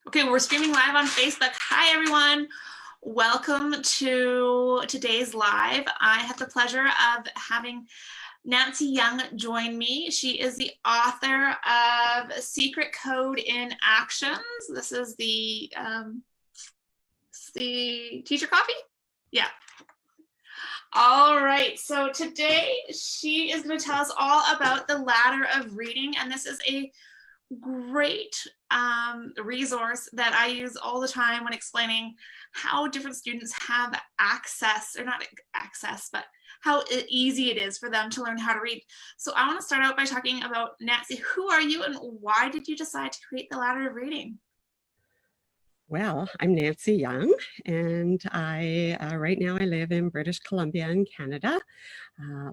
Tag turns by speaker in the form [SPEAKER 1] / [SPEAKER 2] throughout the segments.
[SPEAKER 1] Okay, we're streaming live on Facebook. Hi, everyone. Welcome to today's live. I have the pleasure of having Nancy Young join me. She is the author of Secret Code in Actions. This is the teacher copy? Yeah. All right, so today she is going to tell us all about the ladder of reading, and this is a great resource that I use all the time when explaining how different students have access, or not access, but how easy it is for them to learn how to read. So I want to start out by talking about Nancy. Who are you and why did you decide to create the ladder of reading?
[SPEAKER 2] Well, I'm Nancy Young, and right now I live in British Columbia in Canada.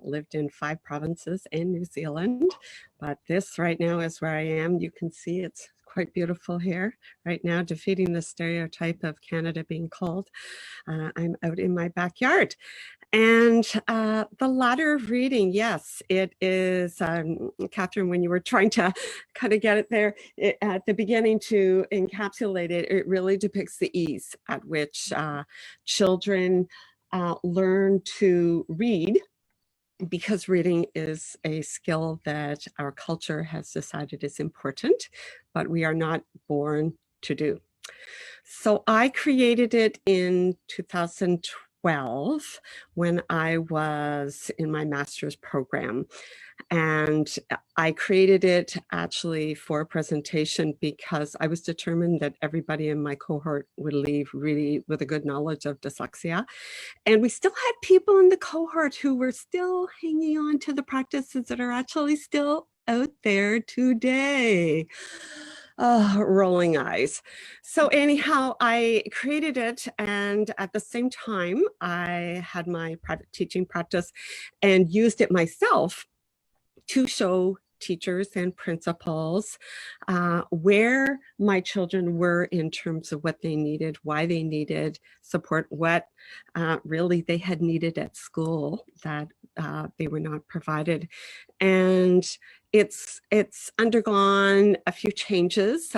[SPEAKER 2] Lived in 5 provinces and New Zealand, but this right now is where I am. You can see it's quite beautiful here right now, defeating the stereotype of Canada being cold. I'm out in my backyard. And the ladder of reading, yes, it is, Catherine, when you were trying to kind of get it there at the beginning to encapsulate it, it really depicts the ease at which children learn to read, because reading is a skill that our culture has decided is important, but we are not born to do. So I created it in 2012 when I was in my master's program. And I created it actually for a presentation because I was determined that everybody in my cohort would leave really with a good knowledge of dyslexia. And we still had people in the cohort who were still hanging on to the practices that are actually still out there today. Rolling eyes. So anyhow, I created it, and at the same time, I had my private teaching practice and used it myself to show teachers and principals where my children were in terms of what they needed, why they needed support, what really they had needed at school that they were not provided. And it's undergone a few changes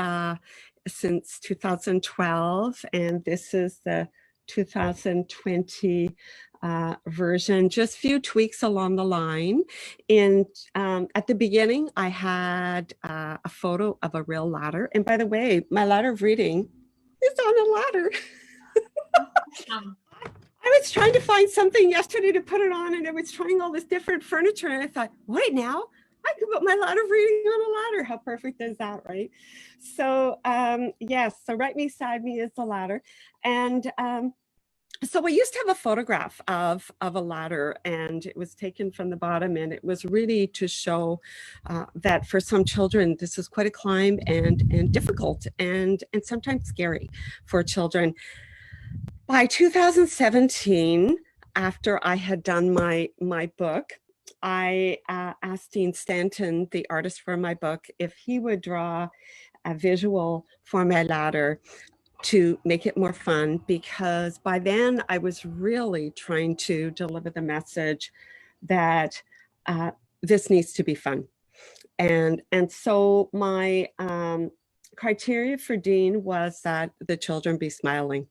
[SPEAKER 2] since 2012, and this is the 2020 version, just a few tweaks along the line. And at the beginning, I had a photo of a real ladder. And by the way, my ladder of reading is on a ladder. I was trying to find something yesterday to put it on, and I was trying all this different furniture, and I thought, wait, now I could put my ladder of reading on a ladder. How perfect is that, right? So yes, so right beside me is the ladder. And so we used to have a photograph of a ladder, and it was taken from the bottom, and it was really to show that for some children, this is quite a climb and difficult and sometimes scary for children. By 2017, after I had done my book, I asked Dean Stanton, the artist for my book, if he would draw a visual for my ladder to make it more fun, because by then I was really trying to deliver the message that this needs to be fun. And so my criteria for Dean was that the children be smiling.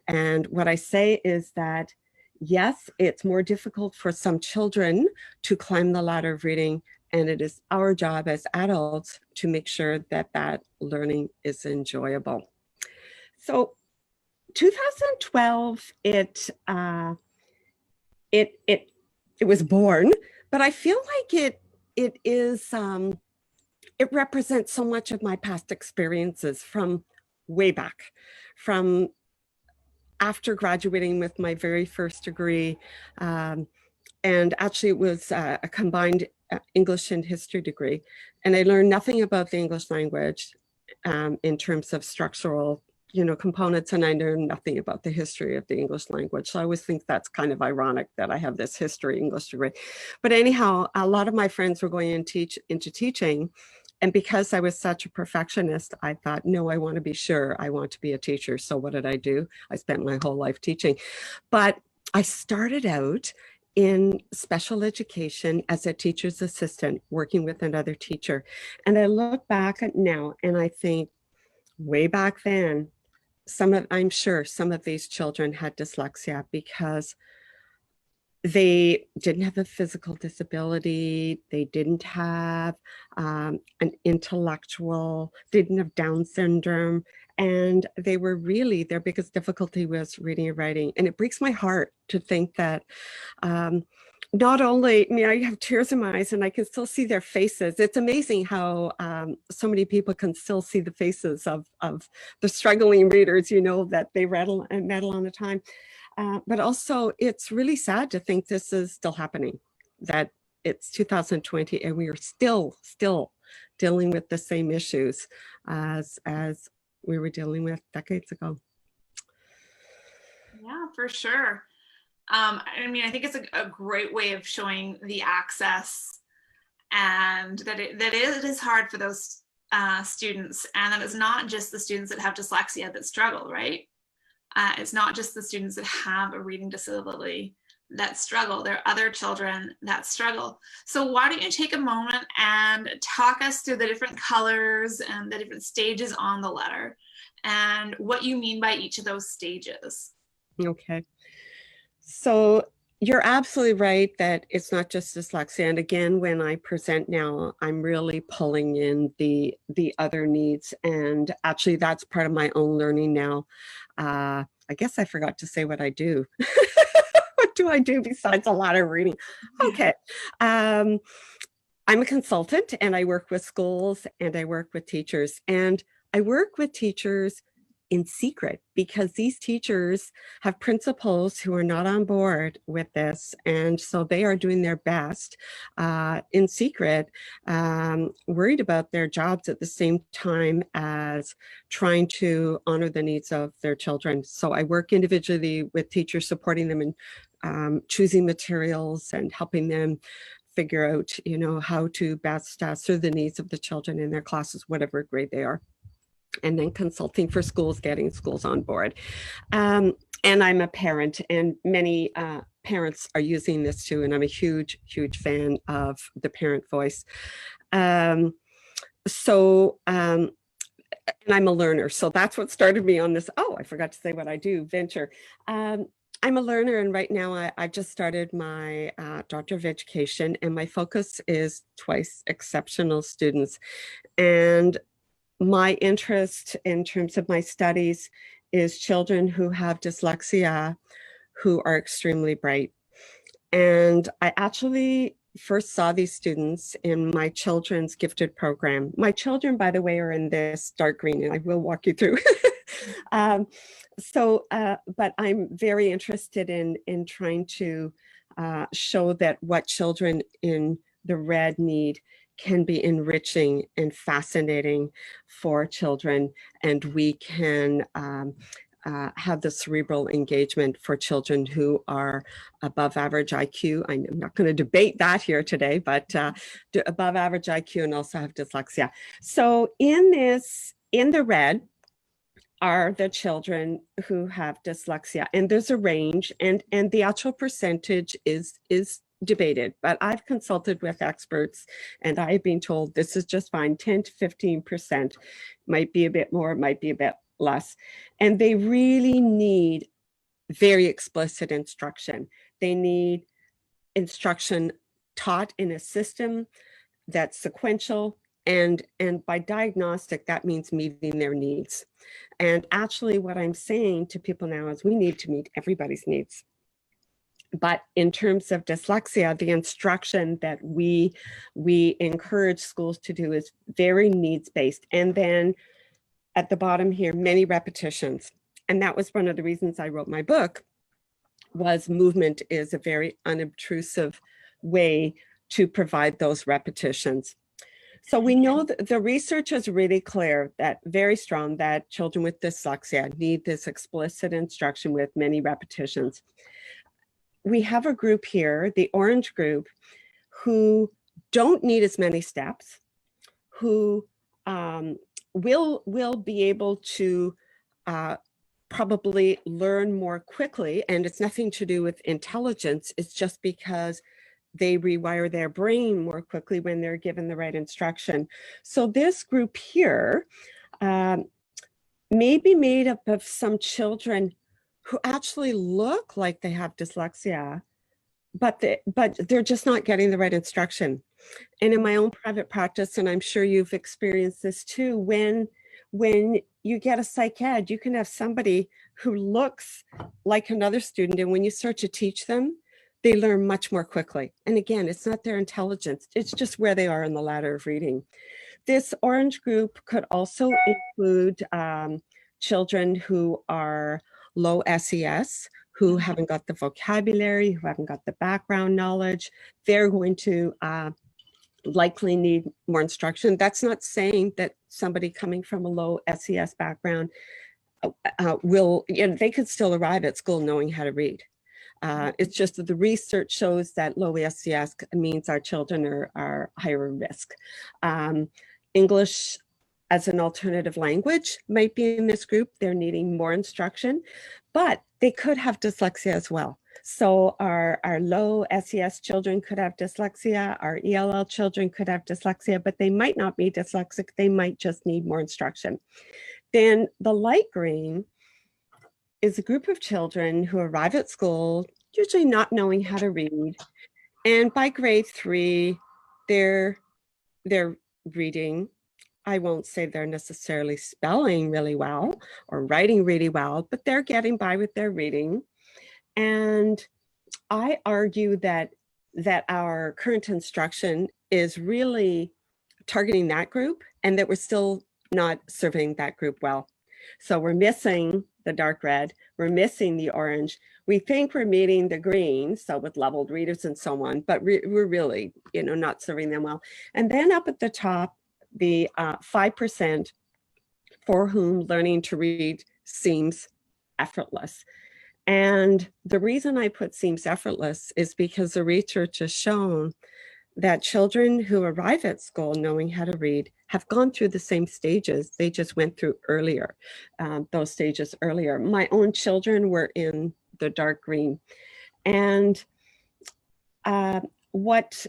[SPEAKER 2] And what I say is that, yes, it's more difficult for some children to climb the ladder of reading, and it is our job as adults to make sure that that learning is enjoyable. So 2012, it was born, but I feel like it represents so much of my past experiences from way back, from after graduating with my very first degree. And actually it was a combined English and history degree. And I learned nothing about the English language in terms of structural components, and I know nothing about the history of the English language. So I always think that's kind of ironic that I have this history English degree. But anyhow, a lot of my friends were going into teaching. And because I was such a perfectionist, I thought, no, I want to be sure I want to be a teacher. So what did I do? I spent my whole life teaching. But I started out in special education as a teacher's assistant, working with another teacher. And I look back at now and I think, way back then, I'm sure some of these children had dyslexia because they didn't have a physical disability, they didn't have an intellectual, didn't have Down syndrome, and they were really, their biggest difficulty was reading and writing. And it breaks my heart to think that not only, I mean, I have tears in my eyes and I can still see their faces. It's amazing how so many people can still see the faces of the struggling readers, you know, that they medal on the time. But also, it's really sad to think this is still happening, that it's 2020 and we are still dealing with the same issues as we were dealing with decades ago.
[SPEAKER 1] Yeah, for sure. I mean, I think it's a great way of showing the access, and that it is hard for those students, and that it's not just the students that have dyslexia that struggle, right? It's not just the students that have a reading disability that struggle. There are other children that struggle. So why don't you take a moment and talk us through the different colors and the different stages on the letter and what you mean by each of those stages.
[SPEAKER 2] Okay. So you're absolutely right that it's not just dyslexia. And again, when I present now, I'm really pulling in the other needs. And actually, that's part of my own learning now. I guess I forgot to say what I do. What do I do besides a lot of reading? Okay. I'm a consultant and I work with schools and I work with teachers. And I work with teachers in secret because these teachers have principals who are not on board with this, and so they are doing their best in secret, worried about their jobs at the same time as trying to honor the needs of their children. So I work individually with teachers, supporting them in choosing materials and helping them figure out, you know, how to best serve the needs of the children in their classes, whatever grade they are. And then consulting for schools, getting schools on board. And I'm a parent, and many parents are using this too. And I'm a huge fan of the parent voice. And I'm a learner. So that's what started me on this. Oh, I forgot to say what I do, venture. I'm a learner, and right now I just started my Doctor of Education, and my focus is twice exceptional students. And my interest in terms of my studies is children who have dyslexia, who are extremely bright. And I actually first saw these students in my children's gifted program. My children, by the way, are in this dark green, and I will walk you through. But I'm very interested in trying to show that what children in the red need can be enriching and fascinating for children, and we can have the cerebral engagement for children who are above average IQ. I'm not going to debate that here today, but above average IQ and also have dyslexia. So in the red are the children who have dyslexia, and there's a range, and the actual percentage is debated, but I've consulted with experts and I've been told this is just fine. 10 to 15%, might be a bit more, might be a bit less. And they really need very explicit instruction. They need instruction taught in a system that's sequential, and by diagnostic, that means meeting their needs. And actually what I'm saying to people now is we need to meet everybody's needs. But in terms of dyslexia, the instruction that we encourage schools to do is very needs-based. And then at the bottom here, many repetitions. And that was one of the reasons I wrote my book, was movement is a very unobtrusive way to provide those repetitions. So we know that the research is really clear, that very strong, that children with dyslexia need this explicit instruction with many repetitions. We have a group here, the orange group, who don't need as many steps, who will be able to probably learn more quickly. And it's nothing to do with intelligence. It's just because they rewire their brain more quickly when they're given the right instruction. So this group here may be made up of some children who actually look like they have dyslexia, but they're just not getting the right instruction. And in my own private practice, and I'm sure you've experienced this too, when you get a psych ed, you can have somebody who looks like another student, and when you start to teach them, they learn much more quickly. And again, it's not their intelligence, it's just where they are in the ladder of reading. This orange group could also include children who are low SES, who haven't got the vocabulary, who haven't got the background knowledge. They're going to likely need more instruction. That's not saying that somebody coming from a low SES background will, they could still arrive at school knowing how to read. It's just that the research shows that low SES means our children are higher risk. English as an alternative language might be in this group. They're needing more instruction, but they could have dyslexia as well. So our low SES children could have dyslexia, our ELL children could have dyslexia, but they might not be dyslexic. They might just need more instruction. Then the light green is a group of children who arrive at school, usually not knowing how to read. And by grade 3, they're reading. I won't say they're necessarily spelling really well or writing really well, but they're getting by with their reading. And I argue that our current instruction is really targeting that group and that we're still not serving that group well. So we're missing the dark red, we're missing the orange. We think we're meeting the green, so with leveled readers and so on, but we're really, not serving them well. And then up at the top, the 5% for whom learning to read seems effortless. And the reason I put seems effortless is because the research has shown that children who arrive at school knowing how to read have gone through the same stages. They just went through earlier, those stages earlier. My own children were in the dark green. And what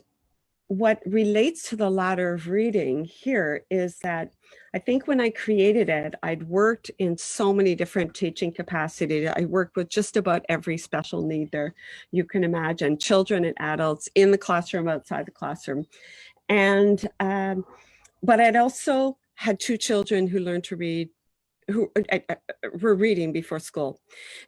[SPEAKER 2] relates to the ladder of reading here is that I think when I created it, I'd worked in so many different teaching capacities. I worked with just about every special need there you can imagine, children and adults in the classroom, outside the classroom. And, but I'd also had 2 children who learned to read, who were reading before school.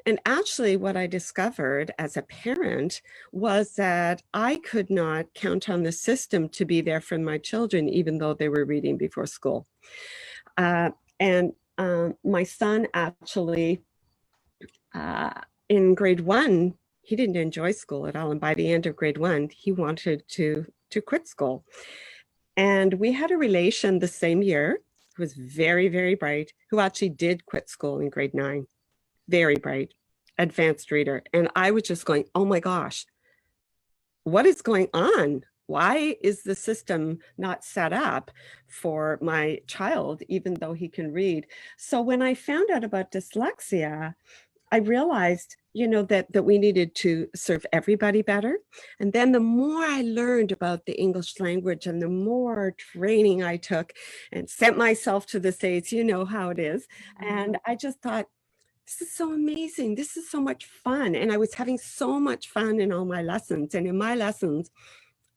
[SPEAKER 2] And actually what I discovered as a parent was that I could not count on the system to be there for my children, even though they were reading before school. And my son actually, in grade 1, he didn't enjoy school at all. And by the end of grade 1, he wanted to quit school. And we had a relation the same year who was very, very bright, who actually did quit school in grade 9. Very bright, advanced reader. And I was just going, oh my gosh, what is going on? Why is the system not set up for my child, even though he can read? So when I found out about dyslexia, I realized, that we needed to serve everybody better. And then the more I learned about the English language and the more training I took and sent myself to the States, you know how it is. And I just thought, this is so amazing. This is so much fun. And I was having so much fun in all my lessons. And in my lessons,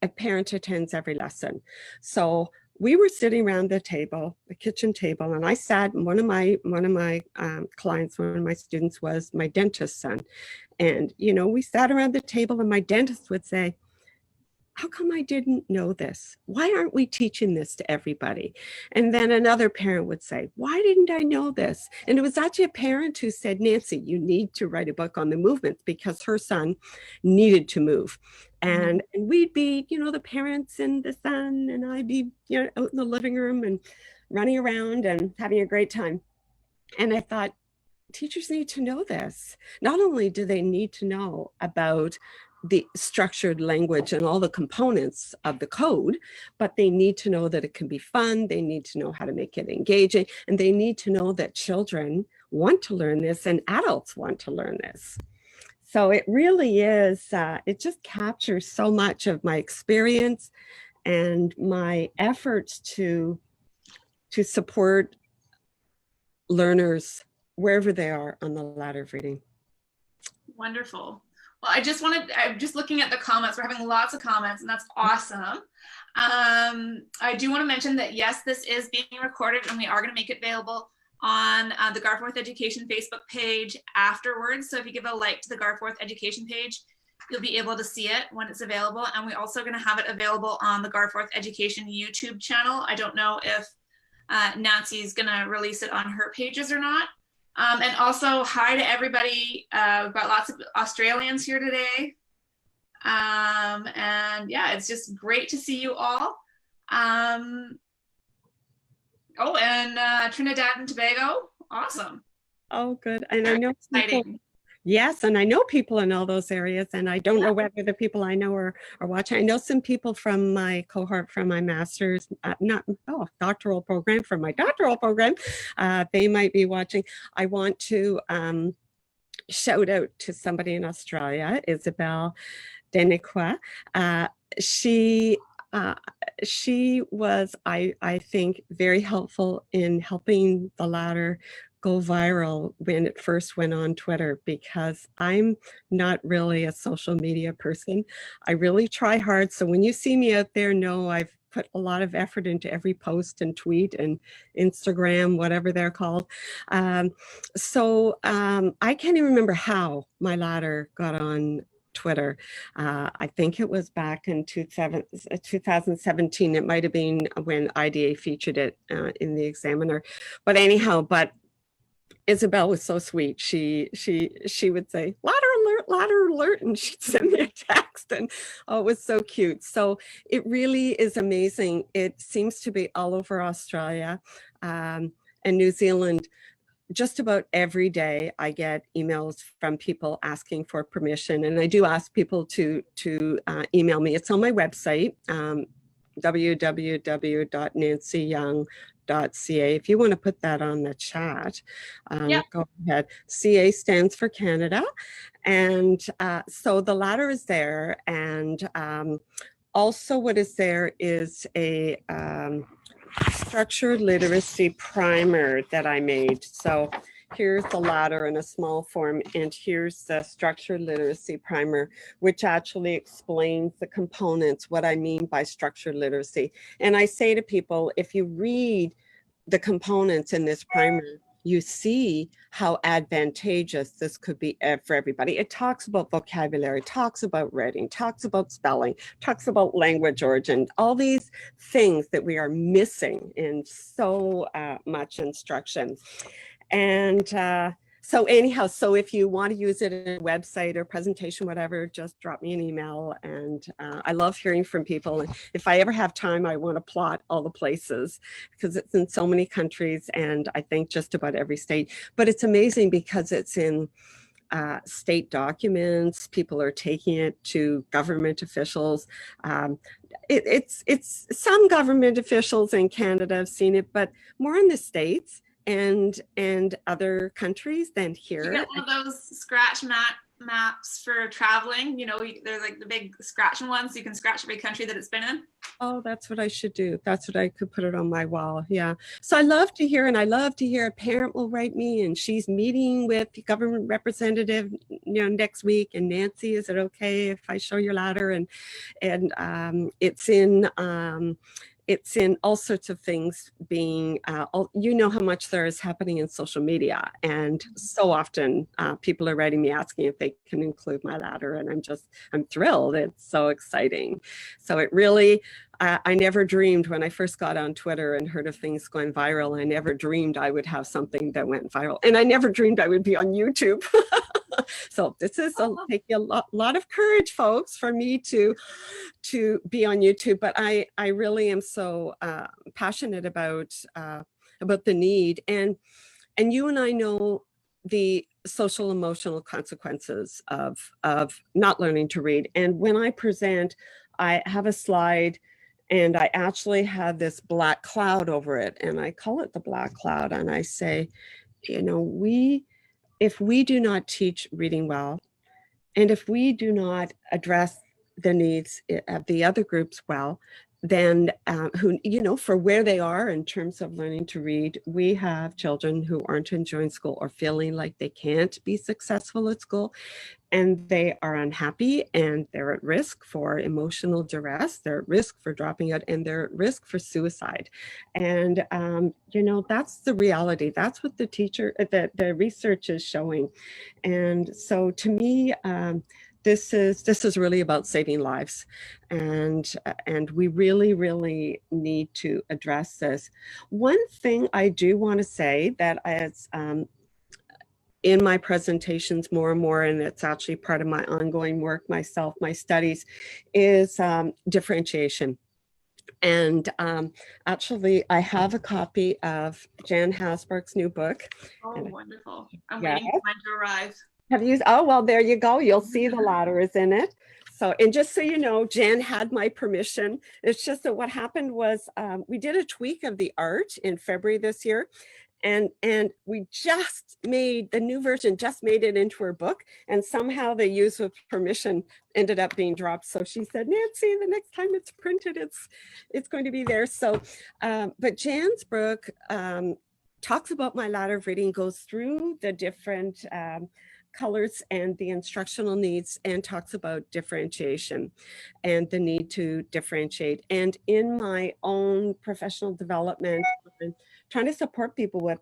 [SPEAKER 2] a parent attends every lesson. So we were sitting around the table, the kitchen table, and I sat, one of my clients, one of my students was my dentist's son. And, we sat around the table and my dentist would say, how come I didn't know this? Why aren't we teaching this to everybody? And then another parent would say, why didn't I know this? And it was actually a parent who said, Nancy, you need to write a book on the movements, because her son needed to move. And we'd be, the parents and the son, and I'd be, out in the living room and running around and having a great time. And I thought, teachers need to know this. Not only do they need to know about the structured language and all the components of the code, but they need to know that it can be fun. They need to know how to make it engaging, and they need to know that children want to learn this and adults want to learn this. So it really is, it just captures so much of my experience and my efforts to support learners wherever they are on the ladder of reading.
[SPEAKER 1] Wonderful. Well, I'm just looking at the comments. We're having lots of comments, and that's awesome. I do want to mention that, yes, this is being recorded, and we are going to make it available on the Garforth Education Facebook page afterwards. So if you give a like to the Garforth Education page, you'll be able to see it when it's available. And we're also going to have it available on the Garforth Education YouTube channel. I don't know if Nancy's going to release it on her pages or not. And also, hi to everybody. We've got lots of Australians here today. And yeah, it's just great to see you all. Oh, and Trinidad and Tobago, awesome.
[SPEAKER 2] Oh, good. And I know people, yes, and I know people in all those areas, and I don't know whether the people I know are watching. I know some people from my cohort from my master's, doctoral program, from my doctoral program. They might be watching. I want to shout out to somebody in Australia, Isabel Deniqua. She was, I think, very helpful in helping the ladder go viral when it first went on Twitter, because I'm not really a social media person. I really try hard. So when you see me out there, know I've put a lot of effort into every post and tweet and Instagram, whatever they're called. I can't even remember how my ladder got on Twitter. I think it was back in 2017. It might have been when IDA featured it in the Examiner. But anyhow, Isabel was so sweet. She would say, ladder alert, and she'd send me a text, and oh, it was so cute. So it really is amazing. It seems to be all over Australia and New Zealand. Just about every day I get emails from people asking for permission, and I do ask people to email me. It's on my website, www.nancyyoung.ca. If you want to put that on the chat, go ahead. CA stands for Canada. And so the ladder is there. And also what is there is a structured literacy primer that I made. So here's the ladder in a small form, and here's the structured literacy primer, which actually explains the components, what I mean by structured literacy. And I say to people, if you read the components in this primer, you see how advantageous this could be for everybody. It talks about vocabulary, talks about writing, talks about spelling, talks about language origin, all these things that we are missing in so much instruction. And so anyhow, so if you want to use it in a website or presentation, whatever, just drop me an email. And I love hearing from people. And if I ever have time, I want to plot all the places, because it's in so many countries, and I think just about every state. But it's amazing because it's in state documents. People are taking it to government officials. It's some government officials in Canada have seen it, but more in the States and other countries than here.
[SPEAKER 1] You get one of those scratch maps for traveling, you know, they're like the big scratching ones, so you can scratch every country that it's been in.
[SPEAKER 2] Oh, that's what I should do. That's what I could put it on my wall. Yeah. So I love to hear, and I love to hear a parent will write me, and she's meeting with the government representative, you know, next week. And Nancy, is it okay if I show your ladder? And it's in all sorts of things being, you know how much there is happening in social media. And so often people are writing me asking if they can include my ladder. And I'm thrilled. It's so exciting. So it really, I never dreamed when I first got on Twitter and heard of things going viral, I never dreamed I would have something that went viral. And I never dreamed I would be on YouTube. So this is take a lot of courage, folks, for me to be on YouTube. But I really am so passionate about the need, and you and I know the social emotional consequences of not learning to read. And when I present, I have a slide, and I actually have this black cloud over it, and I call it the black cloud. And I say, you know, if we do not teach reading well, and if we do not address the needs of the other groups well, who, you know, for where they are in terms of learning to read. We have children who aren't enjoying school or feeling like they can't be successful at school, and they are unhappy, and they're at risk for emotional duress, they're at risk for dropping out, and they're at risk for suicide. And you know, that's the reality. That's what the research is showing. And so to me, this is really about saving lives, and we really need to address this. One thing I do want to say that as in my presentations more and more, and it's actually part of my ongoing work myself, my studies, is differentiation. And actually, I have a copy of Jan Hasbrook's new book.
[SPEAKER 1] Oh, wonderful. I'm
[SPEAKER 2] Yeah.
[SPEAKER 1] waiting for mine to arrive.
[SPEAKER 2] Have you? Oh, well, there you go. You'll see the ladders in it. So, and just so you know, Jan had my permission. It's just that what happened was we did a tweak of the art in February this year. And we just made the new version, just made it into her book, and somehow the use of permission ended up being dropped. So she said, Nancy, the next time it's printed, it's going to be there. So, but Jan's book talks about my ladder of reading, goes through the different colors and the instructional needs, and talks about differentiation and the need to differentiate. And in my own professional development, trying to support people with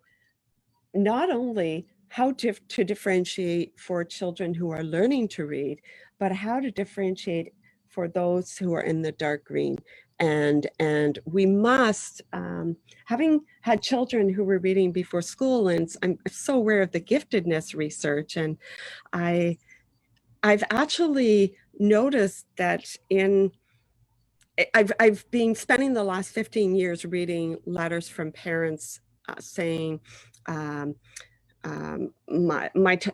[SPEAKER 2] not only how to differentiate for children who are learning to read, but how to differentiate for those who are in the dark green. And we must, having had children who were reading before school, and I'm so aware of the giftedness research, and I've actually noticed that I've been spending the last 15 years reading letters from parents saying, my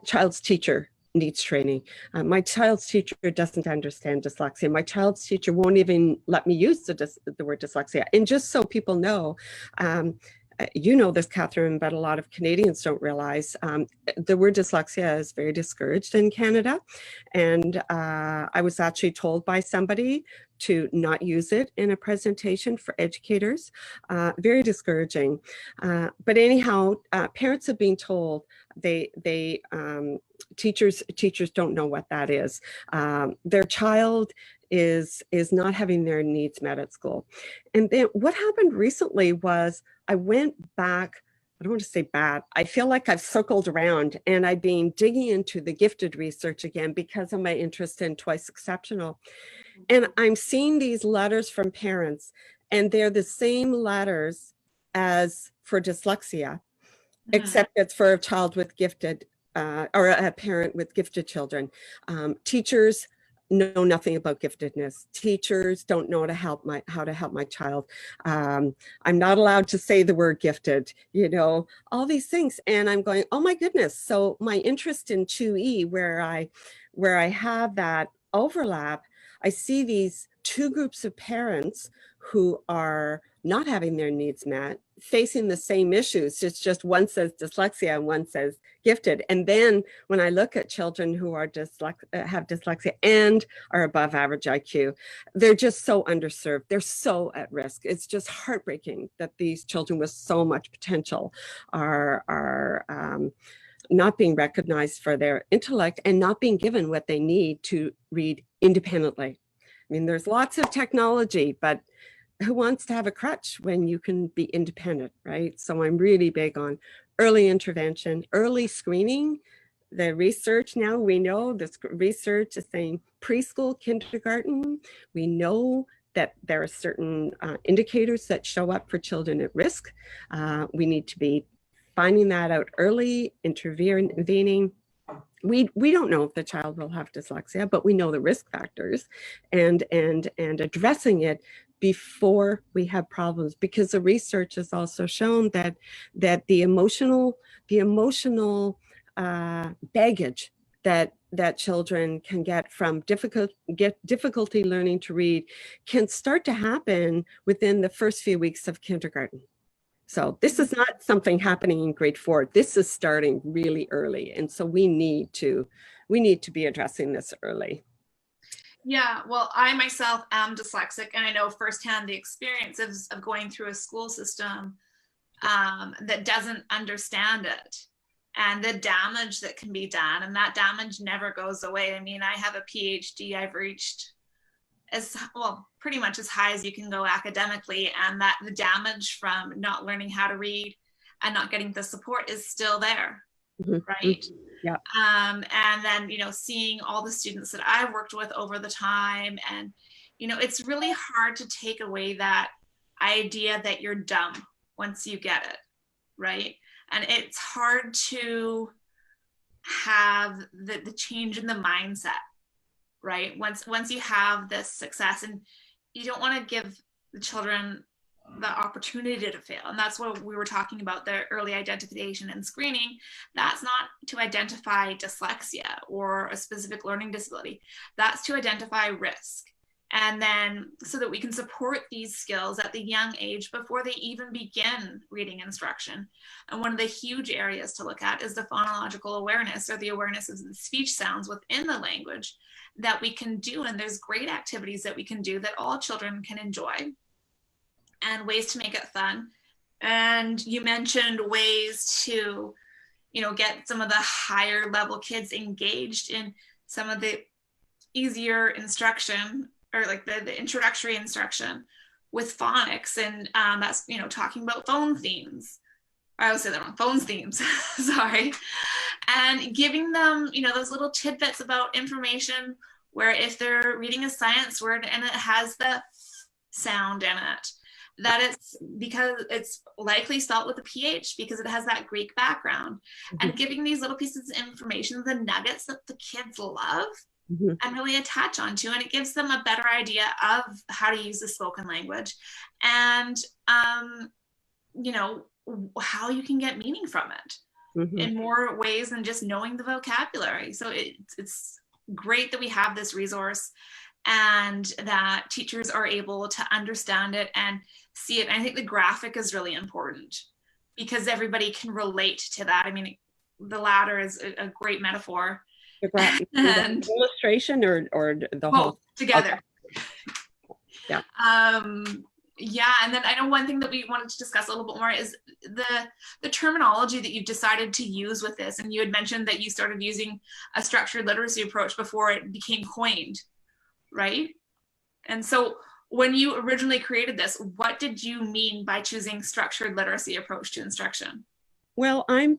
[SPEAKER 2] child's teacher needs training. My child's teacher doesn't understand dyslexia. My child's teacher won't even let me use the word dyslexia. And just so people know, you know this, Catherine, but a lot of Canadians don't realize the word dyslexia is very discouraged in Canada. And I was actually told by somebody to not use it in a presentation for educators. Very discouraging. But anyhow, parents have been told teachers don't know what that is. Their child is not having their needs met at school. And then what happened recently was I went back, I don't want to say bad, I feel like I've circled around, and I've been digging into the gifted research again because of my interest in Twice Exceptional. And I'm seeing these letters from parents, and they're the same letters as for dyslexia, except it's for a child with gifted, or a parent with gifted children. Teachers know nothing about giftedness. Teachers don't know how to help my child. I'm not allowed to say the word gifted, you know, all these things. And I'm going, oh my goodness. So my interest in 2E, where I have that overlap, I see these two groups of parents who are not having their needs met, facing the same issues. It's just one says dyslexia and one says gifted. And then when I look at children who are have dyslexia and are above average IQ, they're just so underserved. They're so at risk. It's just heartbreaking that these children with so much potential are not being recognized for their intellect and not being given what they need to read independently. I mean, there's lots of technology, but who wants to have a crutch when you can be independent, right? So I'm really big on early intervention, early screening. The research now, we know this research is saying preschool, kindergarten. We know that there are certain indicators that show up for children at risk. We need to be finding that out early, intervening. We don't know if the child will have dyslexia, but we know the risk factors, and addressing it before we have problems, because the research has also shown that the emotional baggage that children can get from difficulty learning to read can start to happen within the first few weeks of kindergarten. So this is not something happening in grade 4. This is starting really early. And so we need to be addressing this early.
[SPEAKER 1] Yeah, well, I myself am dyslexic, and I know firsthand the experiences of going through a school system that doesn't understand it and the damage that can be done. And that damage never goes away. I mean, I have a PhD, I've reached as well, pretty much as high as you can go academically, and that the damage from not learning how to read and not getting the support is still there, right?
[SPEAKER 2] Yeah.
[SPEAKER 1] And then, you know, seeing all the students that I've worked with over the time, and, you know, it's really hard to take away that idea that you're dumb once you get it, right? And it's hard to have the change in the mindset, right? Once you have this success, and you don't want to give the children the opportunity to fail. And that's what we were talking about, the early identification and screening. That's not to identify dyslexia or a specific learning disability. That's to identify risk. And then so that we can support these skills at the young age before they even begin reading instruction. And one of the huge areas to look at is the phonological awareness, or the awareness of the speech sounds within the language that we can do. And there's great activities that we can do that all children can enjoy, and ways to make it fun. And you mentioned ways to, you know, get some of the higher level kids engaged in some of the easier instruction, or like the introductory instruction with phonics. And that's, you know, talking about phone themes. I always say that wrong, phones themes, sorry. And giving them, you know, those little tidbits about information, where if they're reading a science word and it has the sound in it, that it's because it's likely spelled with a PH because it has that Greek background. And giving these little pieces of information, the nuggets that the kids love and really attach onto, and it gives them a better idea of how to use the spoken language, and you know, how you can get meaning from it in more ways than just knowing the vocabulary. So it's great that we have this resource, and that teachers are able to understand it and see it. And I think the graphic is really important because everybody can relate to that. I mean, the ladder is a great metaphor.
[SPEAKER 2] And illustration or the whole
[SPEAKER 1] together.
[SPEAKER 2] Okay. Yeah.
[SPEAKER 1] Yeah, and then I know one thing that we wanted to discuss a little bit more is the terminology that you've decided to use with this. And you had mentioned that you started using a structured literacy approach before it became coined, right? And so when you originally created this, what did you mean by choosing structured literacy approach to instruction?
[SPEAKER 2] Well, I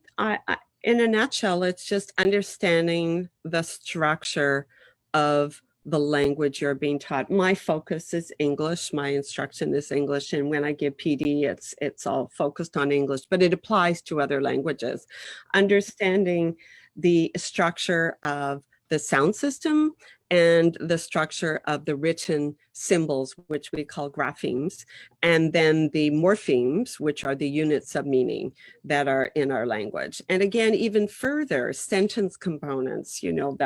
[SPEAKER 2] in a nutshell, it's just understanding the structure of the language you're being taught. My focus is English. My instruction is English. And when I give PD, it's all focused on English, but it applies to other languages. Understanding the structure of the sound system and the structure of the written symbols, which we call graphemes, and then the morphemes, which are the units of meaning that are in our language. And again, even further, sentence components, you know,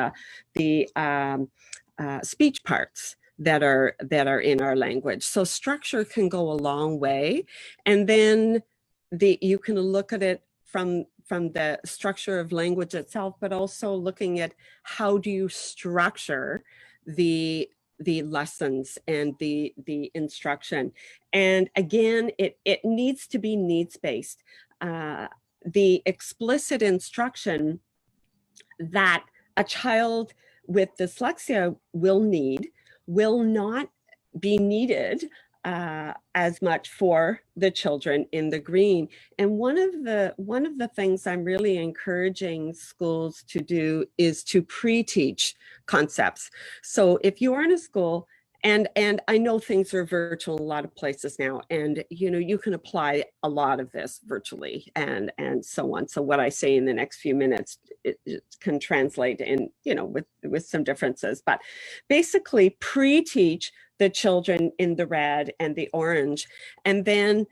[SPEAKER 2] the speech parts that are in our language. So structure can go a long way. And then you can look at it from the structure of language itself, but also looking at how do you structure the lessons and the instruction. And again, it needs to be needs-based. The explicit instruction that a child with dyslexia will need will not be needed as much for the children in the green. And one of the things I'm really encouraging schools to do is to pre-teach concepts. So if you are in a school, and I know things are virtual in a lot of places now, and you know, you can apply a lot of this virtually and so on. So what I say in the next few minutes, it can translate in, you know, with some differences, but basically pre-teach the children in the red and the orange. And then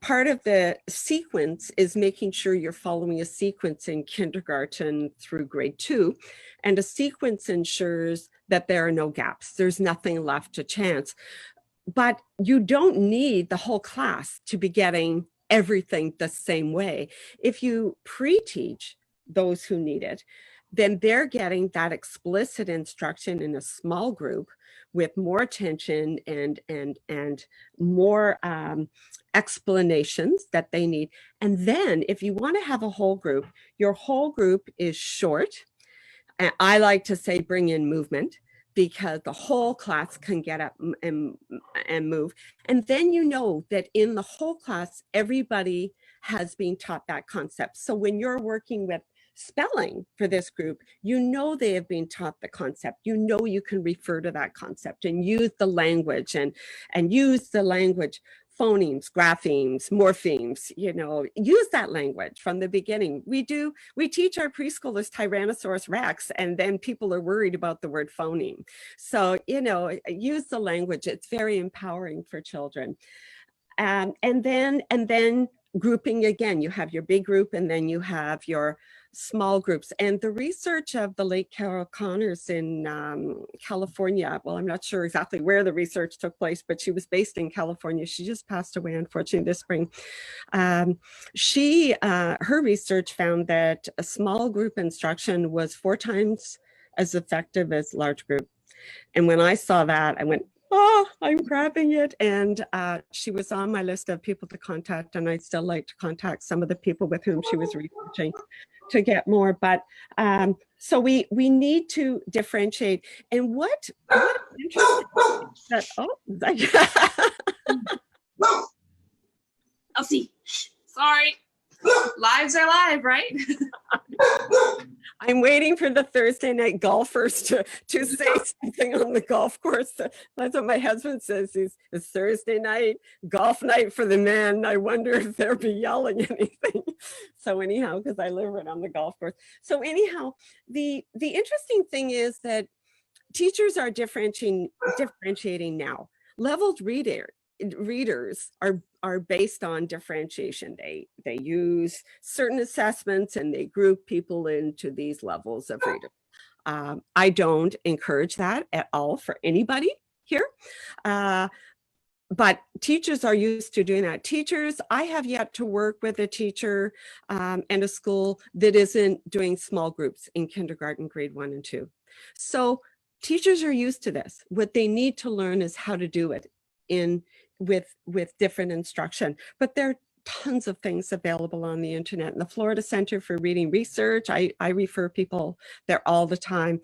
[SPEAKER 2] part of the sequence is making sure you're following a sequence in kindergarten through grade 2. And a sequence ensures that there are no gaps. There's nothing left to chance. But you don't need the whole class to be getting everything the same way. If you pre-teach those who need it, then they're getting that explicit instruction in a small group with more attention and more explanations that they need. And then if you want to have a whole group, your whole group is short. And I like to say bring in movement, because the whole class can get up and move. And then you know that in the whole class, everybody has been taught that concept. So when you're working with spelling for this group, you know they have been taught the concept. You know you can refer to that concept and use the language and use the language, phonemes, graphemes, morphemes, you know, use that language from the beginning. We teach our preschoolers Tyrannosaurus Rex, and then people are worried about the word phoneme. So, you know, use the language. It's very empowering for children. And then grouping again, you have your big group and then you have your small groups. And the research of the late Carol Connors in California, well, I'm not sure exactly where the research took place, but she was based in California. She just passed away, unfortunately, this spring. Her research found that a small group instruction was 4 times as effective as large group. And when I saw that, I went, oh, I'm grabbing it. And she was on my list of people to contact, and I'd still like to contact some of the people with whom she was researching to get more. But so we need to differentiate. And what interesting that,
[SPEAKER 1] Elsie, sorry. Lives are live, right?
[SPEAKER 2] I'm waiting for the Thursday night golfers to say something on the golf course. That's what my husband says. It's Thursday night, golf night for the men. I wonder if they'll be yelling anything. So anyhow, because I live right on the golf course. So anyhow, the interesting thing is that teachers are differentiating now. Leveled readers are based on differentiation. They use certain assessments and they group people into these levels of reader. I don't encourage that at all for anybody here. But teachers are used to doing that. Teachers, I have yet to work with a teacher and a school that isn't doing small groups in kindergarten, grade 1 and 2. So teachers are used to this. What they need to learn is how to do it with different instruction. But there are tons of things available on the internet. And the Florida Center for Reading Research, I refer people there all the time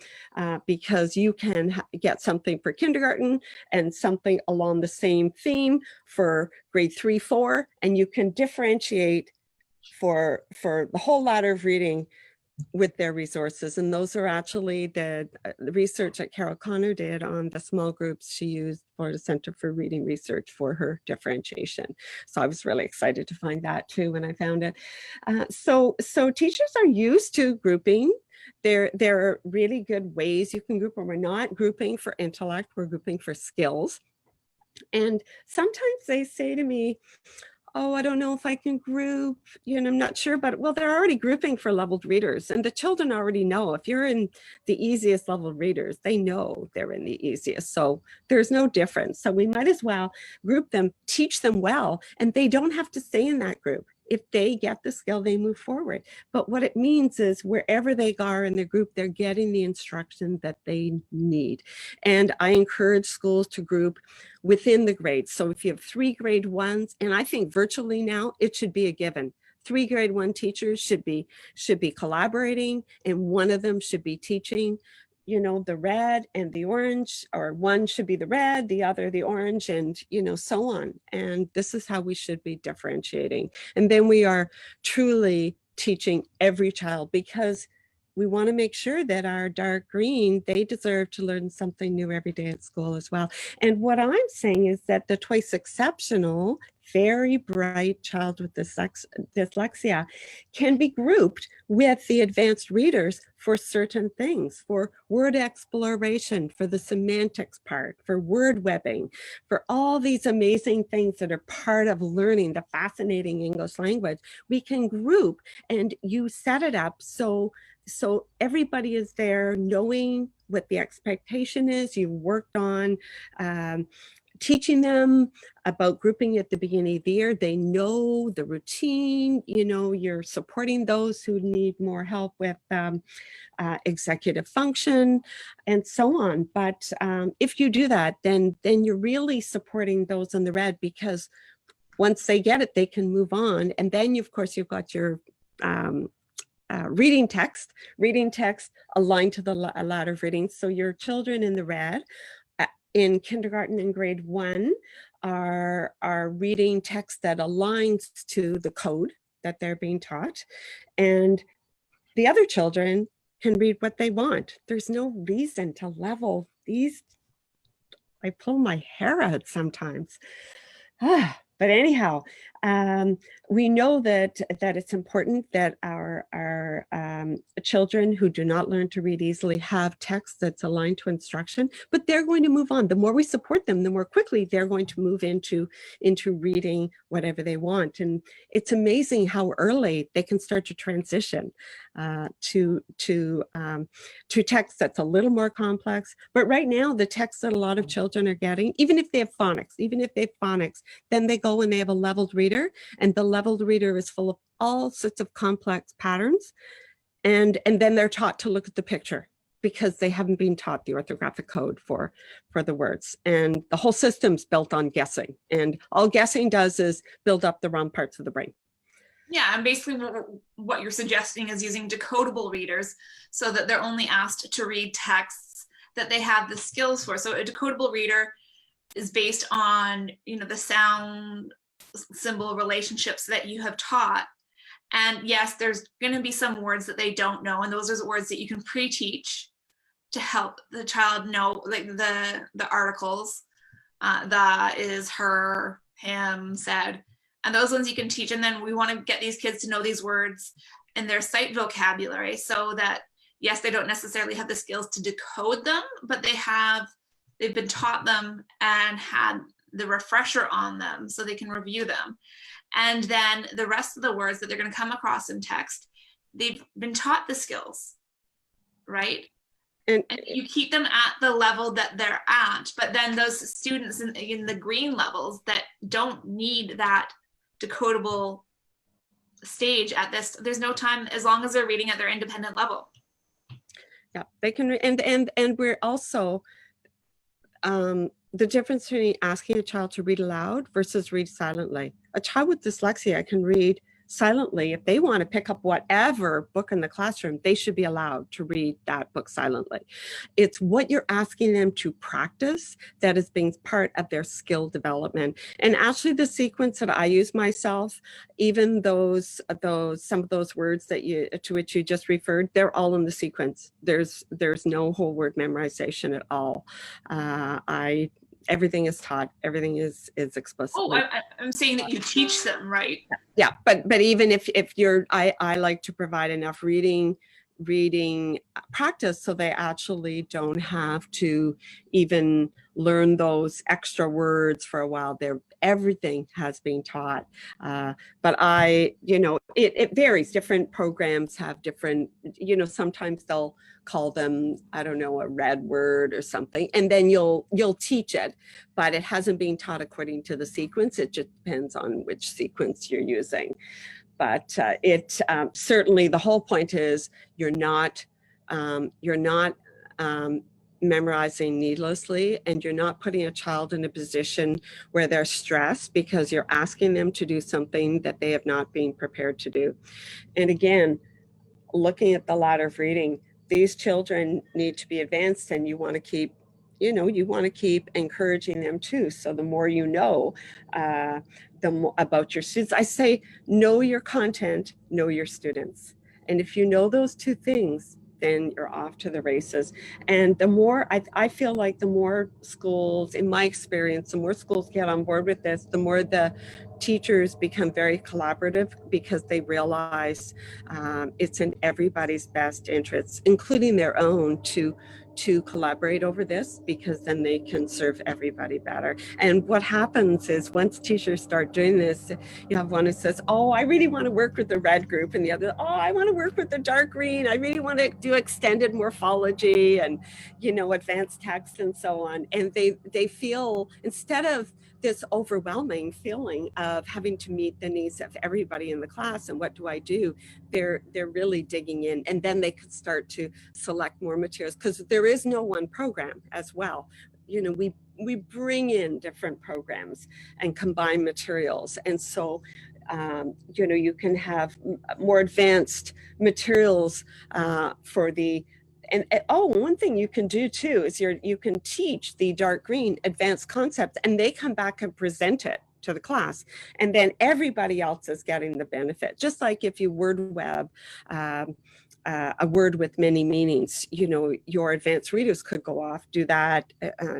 [SPEAKER 2] because you can get something for kindergarten and something along the same theme for grade 3, 4, and you can differentiate for the whole ladder of reading with their resources. And those are actually the research that Carol Connor did on the small groups. She used Florida Center for Reading Research for her differentiation. So I was really excited to find that too when I found it. So teachers are used to grouping. There are really good ways you can group, and we're not grouping for intellect, we're grouping for skills. And sometimes they say to me, oh, I don't know if I can group, you know, I'm not sure, but well, they're already grouping for leveled readers, and the children already know if you're in the easiest leveled readers, they know they're in the easiest. So there's no difference. So we might as well group them, teach them well, and they don't have to stay in that group. If they get the skill, they move forward. But what it means is wherever they are in the group, they're getting the instruction that they need. And I encourage schools to group within the grades. So if you have 3 grade 1s, and I think virtually now it should be a given. 3 grade 1 teachers should be collaborating, and one of them should be teaching, you know, the red and the orange, or one should be the red, the other the orange, and, you know, so on. And this is how we should be differentiating. And then we are truly teaching every child, because we want to make sure that our dark green, they deserve to learn something new every day at school as well. And what I'm saying is that the twice exceptional, very bright child with dyslexia can be grouped with the advanced readers for certain things, for word exploration, for the semantics part, for word webbing, for all these amazing things that are part of learning the fascinating English language. We can group, and you set it up so everybody is there knowing what the expectation is. You've worked on teaching them about grouping at the beginning of the year. They know the routine, you're supporting those who need more help with executive function and so on. But if you do that, then you're really supporting those in the red, because once they get it, they can move on. And then, of course, you've got your reading text aligned to the ladder of reading. So your children in the red in kindergarten and grade 1 are reading text that aligns to the code that they're being taught. And the other children can read what they want. There's no reason to level these. I pull my hair out sometimes. But anyhow, we know that it's important that our children who do not learn to read easily have text that's aligned to instruction, but they're going to move on. The more we support them, the more quickly they're going to move into reading whatever they want. And it's amazing how early they can start to transition to text that's a little more complex. But right now, the text that a lot of children are getting, even if they have phonics, then they go and they have a leveled reader, and the leveled reader is full of all sorts of complex patterns. And then they're taught to look at the picture, because they haven't been taught the orthographic code for the words. And the whole system's built on guessing. And all guessing does is build up the wrong parts of the brain.
[SPEAKER 1] Yeah, and basically what you're suggesting is using decodable readers so that they're only asked to read texts that they have the skills for. So a decodable reader is based on, the sound symbol relationships that you have taught. And yes, there's going to be some words that they don't know, and those are words that you can pre-teach to help the child know, like the articles, the, is, her, him, said, and those ones you can teach. And then we want to get these kids to know these words in their sight vocabulary, so that yes, they don't necessarily have the skills to decode them, but they've been taught them and had the refresher on them so they can review them. And then the rest of the words that they're going to come across in text, they've been taught the skills, right? And you keep them at the level that they're at, but then those students in the green levels that don't need that decodable stage at this, there's no time, as long as they're reading at their independent level.
[SPEAKER 2] Yeah, they can, and we're also, the difference between asking a child to read aloud versus read silently. A child with dyslexia can read silently. If they want to pick up whatever book in the classroom, they should be allowed to read that book silently. It's what you're asking them to practice that is being part of their skill development. And actually the sequence that I use myself, even some of those words to which you just referred, they're all in the sequence. There's no whole word memorization at all. Everything is taught. Everything is explicit.
[SPEAKER 1] Oh, I'm saying that you teach them, right?
[SPEAKER 2] Yeah, but even if you're, I like to provide enough reading practice so they actually don't have to even learn those extra words for a while. Everything has been taught. But it varies. Different programs have different, sometimes they'll call them, I don't know, a red word or something, and then you'll teach it, but it hasn't been taught according to the sequence. It just depends on which sequence you're using. But certainly the whole point is you're not memorizing needlessly, and you're not putting a child in a position where they're stressed because you're asking them to do something that they have not been prepared to do. And again, looking at the ladder of reading, these children need to be advanced, and you want to keep encouraging them too. So the more you know about your students, I say, know your content, know your students. And if you know those two things, then you're off to the races. And the more, I feel like the more schools, in my experience, the more schools get on board with this, the more the teachers become very collaborative, because they realize it's in everybody's best interests, including their own, to to collaborate over this, because then they can serve everybody better. And what happens is once teachers start doing this, you have one who says, oh, I really want to work with the red group, and the other, oh, I want to work with the dark green. I really want to do extended morphology and, you know, advanced text and so on. And they feel, instead of this overwhelming feeling of having to meet the needs of everybody in the class and what do I do, they're really digging in, and then they could start to select more materials, because there is no one program as well. You know, we bring in different programs and combine materials, and so you know, you can have more advanced materials for the. And oh, one thing you can do too is you can teach the dark green advanced concepts, and they come back and present it to the class, and then everybody else is getting the benefit. Just like if you word web a word with many meanings, you know, your advanced readers could go off, do that,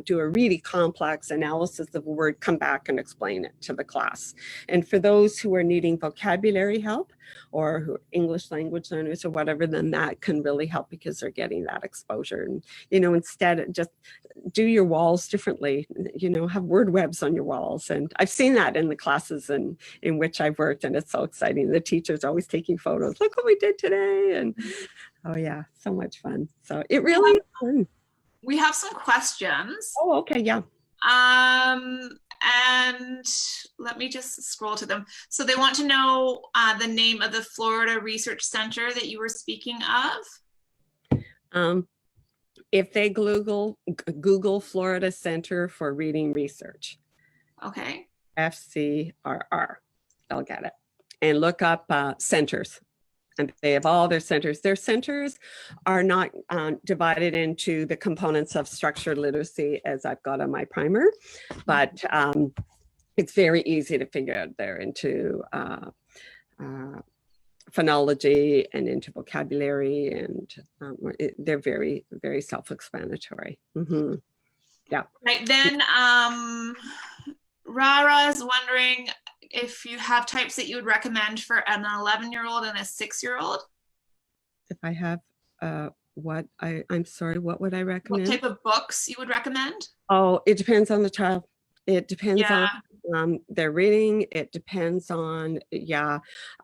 [SPEAKER 2] do a really complex analysis of a word, come back and explain it to the class. And for those who are needing vocabulary help, or who are English language learners or whatever, then that can really help, because they're getting that exposure. And, you know, instead just do your walls differently, you know, have word webs on your walls. And I've seen that in the classes in which I've worked, and it's so exciting. The teachers are always taking photos. Look what we did today. And oh yeah, so much fun. So it really is fun.
[SPEAKER 1] We have some questions.
[SPEAKER 2] Oh, okay, yeah.
[SPEAKER 1] And let me just scroll to them. So they want to know the name of the Florida Research Center that you were speaking of.
[SPEAKER 2] If they Google Florida Center for Reading Research.
[SPEAKER 1] Okay.
[SPEAKER 2] FCRR, they'll get it. And look up centers. And they have all their centers. Their centers are not divided into the components of structured literacy as I've got on my primer, but it's very easy to figure out. They're into phonology and into vocabulary, and they're very, very self-explanatory. Mm-hmm. Yeah.
[SPEAKER 1] Right, then Rara is wondering if you have types that you would recommend for an 11-year-old and a 6-year-old.
[SPEAKER 2] If I have I'm sorry, what would I recommend?
[SPEAKER 1] What type of books you would recommend?
[SPEAKER 2] Oh, it depends on the child. It depends on their reading. It depends on,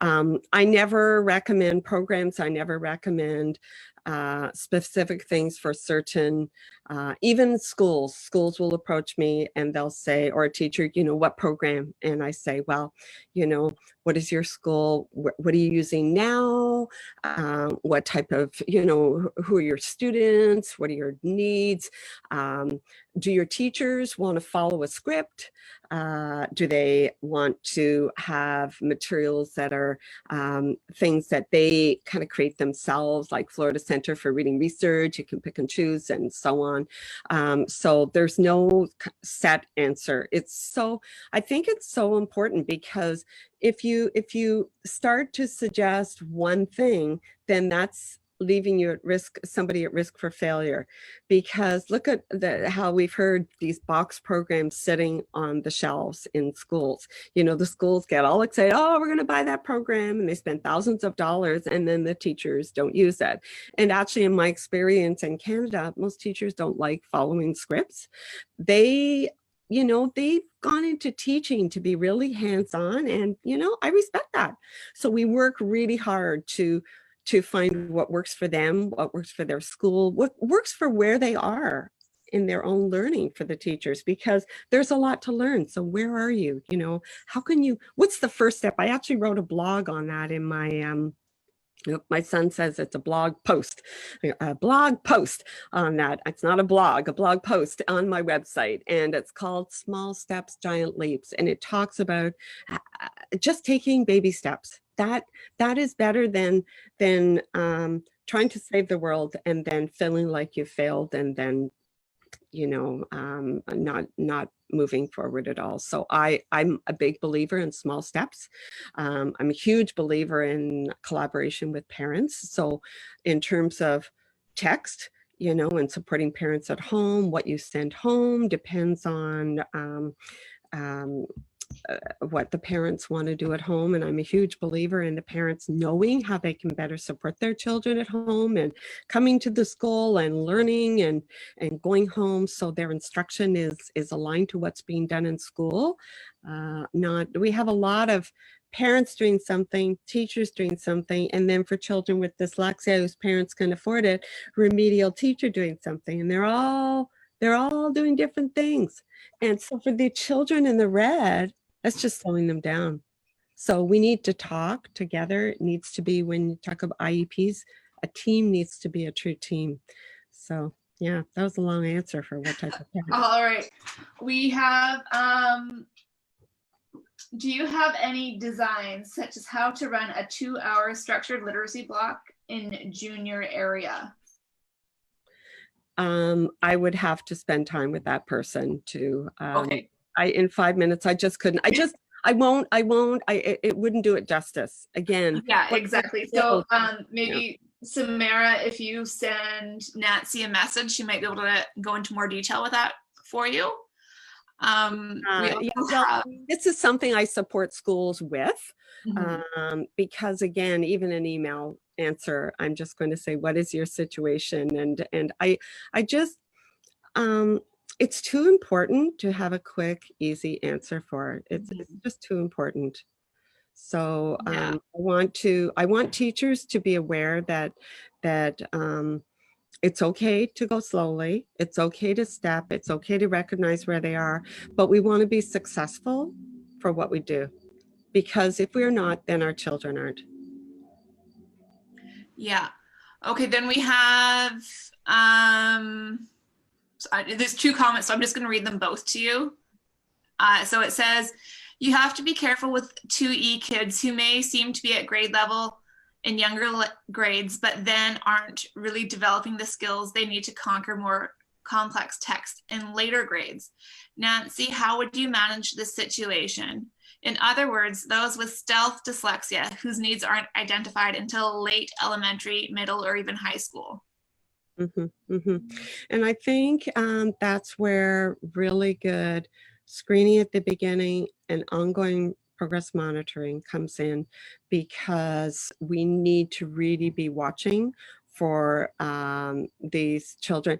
[SPEAKER 2] I never recommend programs. I never recommend specific things for certain, even schools will approach me and they'll say, or a teacher, you know, what program? And I say, well, you know, what is your school? What are you using now? What type of, you know, who are your students? What are your needs? Do your teachers want to follow a script? Do they want to have materials that are things that they kind of create themselves, like Florida Center for Reading Research? You can pick and choose and so on. So there's no set answer. I think it's so important, because if you start to suggest one thing, then that's leaving you at risk, somebody at risk for failure. Because look at how we've heard these box programs sitting on the shelves in schools. You know, the schools get all excited, oh, we're going to buy that program, and they spend thousands of dollars, and then the teachers don't use it. And actually, in my experience in Canada, most teachers don't like following scripts. They've gone into teaching to be really hands-on, and, you know, I respect that. So we work really hard to find what works for them, what works for their school, what works for where they are in their own learning for the teachers, because there's a lot to learn. So where are you? You know, what's the first step? I actually wrote a blog on that in my son says it's a blog post on that. It's not a blog post on my website, and it's called Small Steps, Giant Leaps. And it talks about just taking baby steps. That is better than trying to save the world and then feeling like you failed, and then, you know, not moving forward at all. So I'm a big believer in small steps. I'm a huge believer in collaboration with parents. So in terms of text, you know, and supporting parents at home, what you send home depends on what the parents want to do at home. And I'm a huge believer in the parents knowing how they can better support their children at home and coming to the school and learning and going home so their instruction is aligned to what's being done in school. We have a lot of parents doing something, teachers doing something, and then for children with dyslexia whose parents can afford it, remedial teacher doing something, and they're all doing different things. And so for the children in the red, that's just slowing them down. So we need to talk together. It needs to be, when you talk about IEPs, a team needs to be a true team. So yeah, that was a long answer for what type of parent.
[SPEAKER 1] All right. We have, do you have any designs such as how to run a 2-hour structured literacy block in junior area?
[SPEAKER 2] I would have to spend time with that person to,
[SPEAKER 1] Okay.
[SPEAKER 2] in 5 minutes, I just couldn't, I won't, it wouldn't do it justice. Again.
[SPEAKER 1] Yeah, exactly. So maybe Samara, if you send Nancy a message, she might be able to go into more detail with that for you.
[SPEAKER 2] This is something I support schools with, because again, even an email answer, I'm just going to say, what is your situation? And I just, it's too important to have a quick, easy answer for it. It's just too important. So I want teachers to be aware that it's okay to go slowly. It's okay to step. It's okay to recognize where they are, but we want to be successful for what we do, because if we're not, then our children aren't.
[SPEAKER 1] Yeah. Okay, then we have, there's 2 comments, so I'm just going to read them both to you. So it says, you have to be careful with 2E kids who may seem to be at grade level in younger grades, but then aren't really developing the skills they need to conquer more complex text in later grades. Nancy, how would you manage this situation? In other words, those with stealth dyslexia whose needs aren't identified until late elementary, middle, or even high school.
[SPEAKER 2] And I think that's where really good screening at the beginning and ongoing progress monitoring comes in, because we need to really be watching for these children.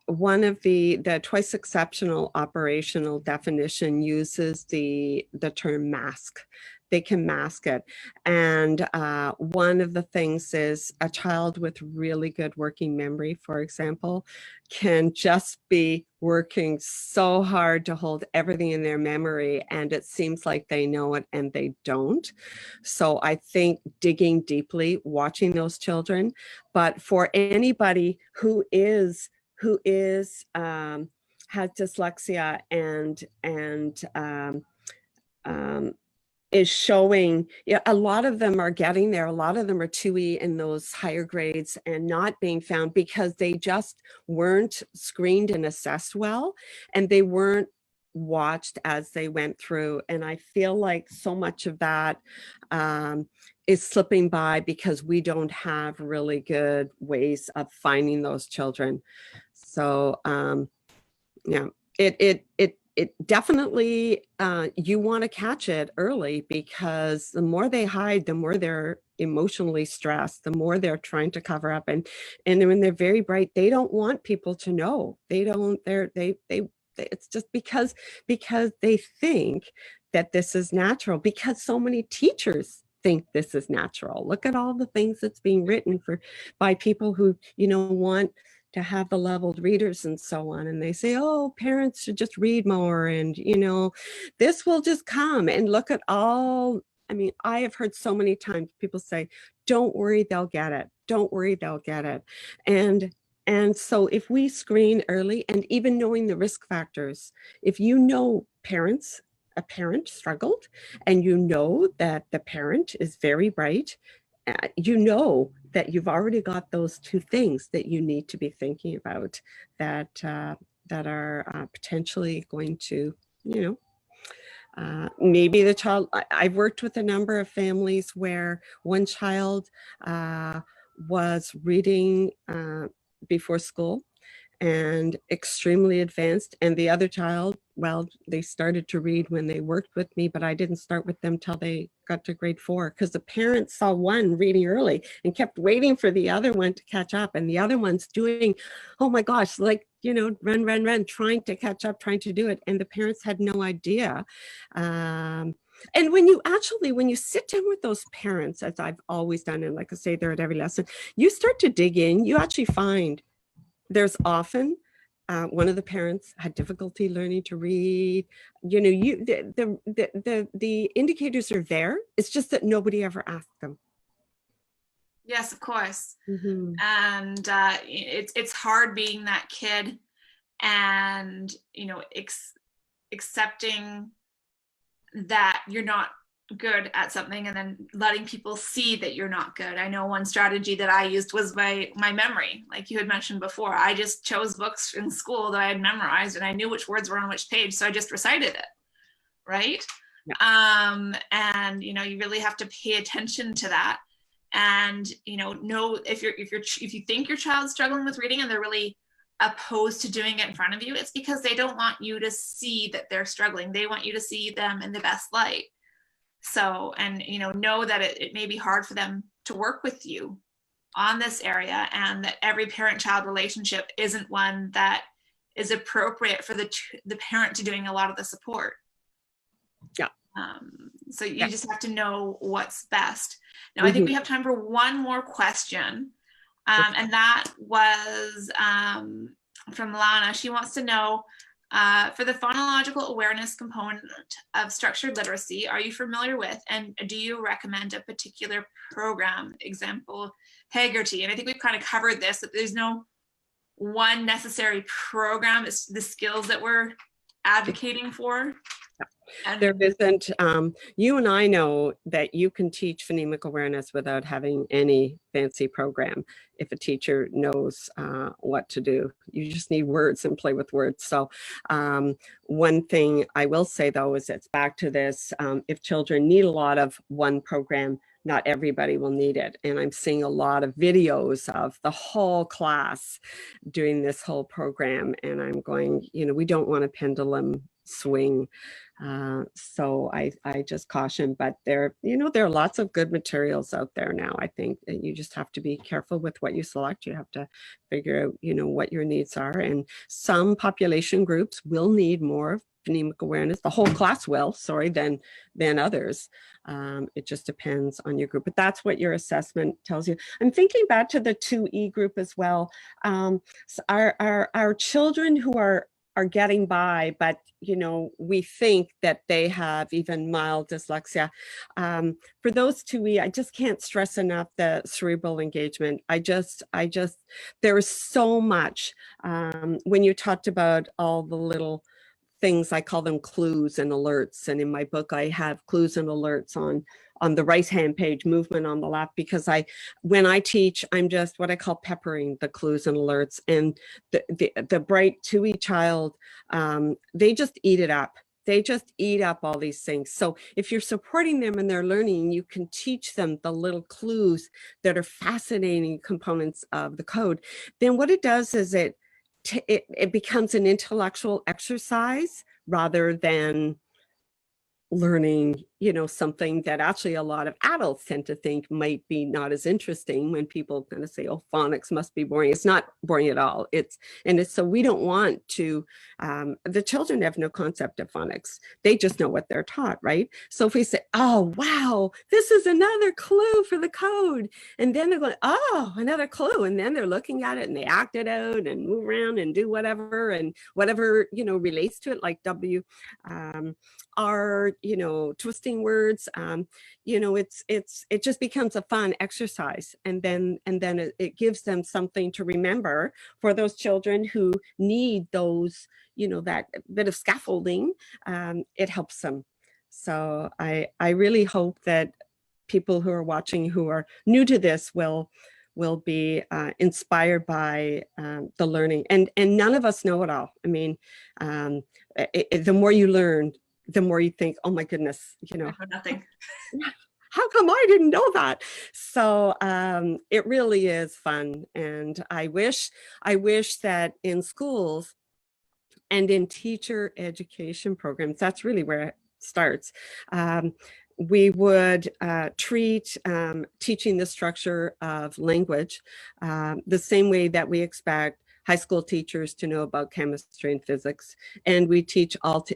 [SPEAKER 2] One of the twice exceptional operational definition uses the term mask. They can mask it. And one of the things is a child with really good working memory, for example, can just be working so hard to hold everything in their memory, and it seems like they know it and they don't. So I think digging deeply, watching those children. But for anybody who has dyslexia and is showing, a lot of them are getting there. A lot of them are 2E in those higher grades and not being found because they just weren't screened and assessed well, and they weren't watched as they went through. And I feel like so much of that is slipping by because we don't have really good ways of finding those children. So yeah, it definitely, you want to catch it early, because the more they hide, the more they're emotionally stressed, the more they're trying to cover up. And when they're very bright, they don't want people to know. It's just because they think that this is natural, because so many teachers think this is natural. Look at all the things that's being written by people who, want to have the leveled readers and so on. And they say, oh, parents should just read more, and, this will just come. And look at all, I have heard so many times people say, don't worry, they'll get it. Don't worry, they'll get it. And so if we screen early, and even knowing the risk factors, if you know a parent struggled, and you know that the parent is very bright, you know that you've already got those 2 things that you need to be thinking about that are potentially going to, maybe the child. I've worked with a number of families where one child was reading before school, and extremely advanced. And the other child, well, they started to read when they worked with me, but I didn't start with them till they got to grade 4, because the parents saw one reading early and kept waiting for the other one to catch up. And the other one's doing, oh my gosh, like, you know, run, trying to catch up, trying to do it. And the parents had no idea. And when you sit down with those parents, as I've always done, and like I say, they're at every lesson, you start to dig in, you actually find there's often one of the parents had difficulty learning to read. You know, the indicators are there. It's just that nobody ever asked them.
[SPEAKER 1] Yes, of course.
[SPEAKER 2] Mm-hmm.
[SPEAKER 1] And it's hard being that kid, and you know, accepting that you're not good at something, and then letting people see that you're not good. I know one strategy that I used was my memory, like you had mentioned before. I just chose books in school that I had memorized, and I knew which words were on which page, so I just recited it, right? Yeah. And you know, you really have to pay attention to that, and you know if you think your child's struggling with reading and they're really opposed to doing it in front of you, it's because they don't want you to see that they're struggling. They want you to see them in the best light. So, and you know that it may be hard for them to work with you on this area, and that every parent-child relationship isn't one that is appropriate for the parent to doing a lot of the support.
[SPEAKER 2] Yeah.
[SPEAKER 1] So you just have to know what's best. Now, I think we have time for one more question. And that was from Lana. She wants to know, for the phonological awareness component of structured literacy, are you familiar with, and do you recommend a particular program, example, Haggerty? And I think we've kind of covered this, that there's no one necessary program. It's the skills that we're advocating for. And
[SPEAKER 2] there isn't. You and I know that you can teach phonemic awareness without having any fancy program. If a teacher knows what to do, you just need words and play with words. So one thing I will say, though, is it's back to this. If children need a lot of one program, not everybody will need it. And I'm seeing a lot of videos of the whole class doing this whole program. And I'm going, you know, we don't want a pendulum swing. So I just caution, but there are lots of good materials out there now. I think that you just have to be careful with what you select. You have to figure out, you know, what your needs are. And some population groups will need more phonemic awareness. The whole class will, than others. It just depends on your group, but that's what your assessment tells you. I'm thinking back to the 2E group as well. So our children who are getting by, but you know, we think that they have even mild dyslexia. For those 2E, I just can't stress enough the cerebral engagement. There is so much. When you talked about all the little things, I call them clues and alerts. And in my book, I have clues and alerts on the right-hand page, movement on the left, because when I teach, I'm just what I call peppering the clues and alerts. And the bright 2E child, they just eat it up. They just eat up all these things. So if you're supporting them and they're learning, you can teach them the little clues that are fascinating components of the code. Then what it does is it becomes an intellectual exercise rather than learning, you know, something that actually a lot of adults tend to think might be not as interesting. When people kind of say, oh, phonics must be boring. It's not boring at all. So we don't want to, the children have no concept of phonics. They just know what they're taught, right? So if we say, oh, wow, this is another clue for the code. And then they're going, oh, another clue. And then they're looking at it and they act it out and move around and do whatever, you know, relates to it, like W, R, you know, twisting words, you know, it just becomes a fun exercise. And then it gives them something to remember for those children who need those, you know, that bit of scaffolding. It helps them. So I really hope that people who are watching, who are new to this, will be inspired by the learning. And none of us know it all. I mean, the more you learn, the more you think, oh my goodness, you know,
[SPEAKER 1] nothing.
[SPEAKER 2] how come I didn't know that? So it really is fun. And I wish that in schools and in teacher education programs, that's really where it starts. We would treat teaching the structure of language the same way that we expect high school teachers to know about chemistry and physics, and we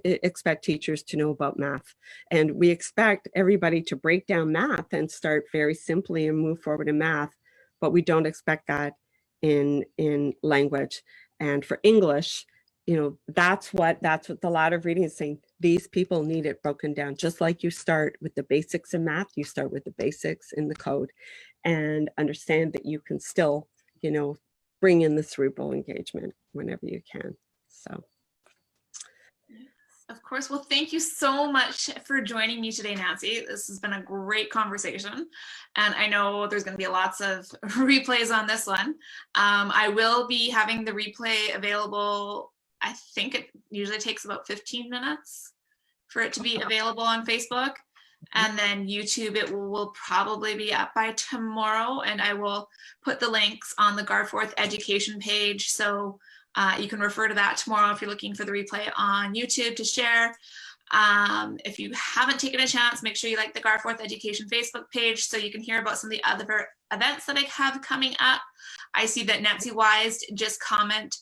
[SPEAKER 2] expect teachers to know about math, and we expect everybody to break down math and start very simply and move forward in math, but we don't expect that in language. And for English, you know, that's what the ladder of reading is saying. These people need it broken down. Just like you start with the basics in math, you start with the basics in the code, and understand that you can still, you know, bring in the cerebral engagement whenever you can. So.
[SPEAKER 1] Of course. Well, thank you so much for joining me today, Nancy. This has been a great conversation. And I know there's going to be lots of replays on this one. I will be having the replay available. I think it usually takes about 15 minutes for it to be available on Facebook. And then YouTube, it will probably be up by tomorrow. And I will put the links on the Garforth Education page. So you can refer to that tomorrow if you're looking for the replay on YouTube to share. If you haven't taken a chance, make sure you like the Garforth Education Facebook page so you can hear about some of the other events that I have coming up. I see that Nancy Wise just commented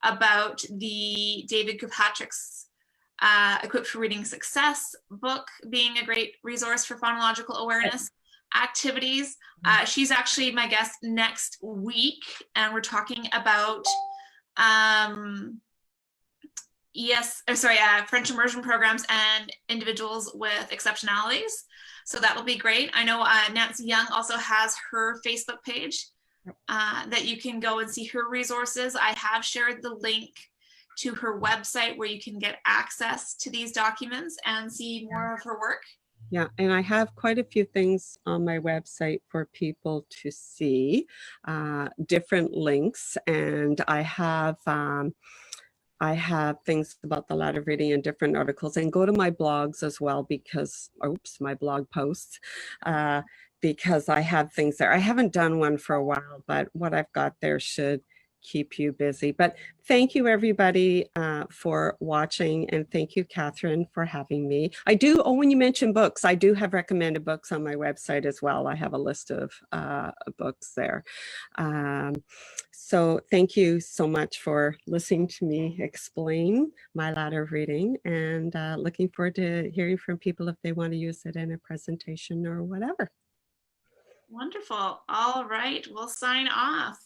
[SPEAKER 1] about the David Kirkpatrick's Equipped for Reading Success book being a great resource for phonological awareness activities. She's actually my guest next week, and we're talking about French immersion programs and individuals with exceptionalities. So that will be great. I know Nancy Young also has her Facebook page that you can go and see her resources. I have shared the link to her website where you can get access to these documents and see more of her work.
[SPEAKER 2] Yeah, and I have quite a few things on my website for people to see, different links, and I have things about the ladder of reading and different articles, and go to my blogs as well because, my blog posts, because I have things there. I haven't done one for a while, but what I've got there should keep you busy. But thank you everybody for watching, and thank you Catherine for having me. I do, when you mention books, I do have recommended books on my website as well. I have a list of books there. So thank you so much for listening to me explain my ladder of reading, and looking forward to hearing from people if they want to use it in a presentation or whatever.
[SPEAKER 1] Wonderful. All right, we'll sign off.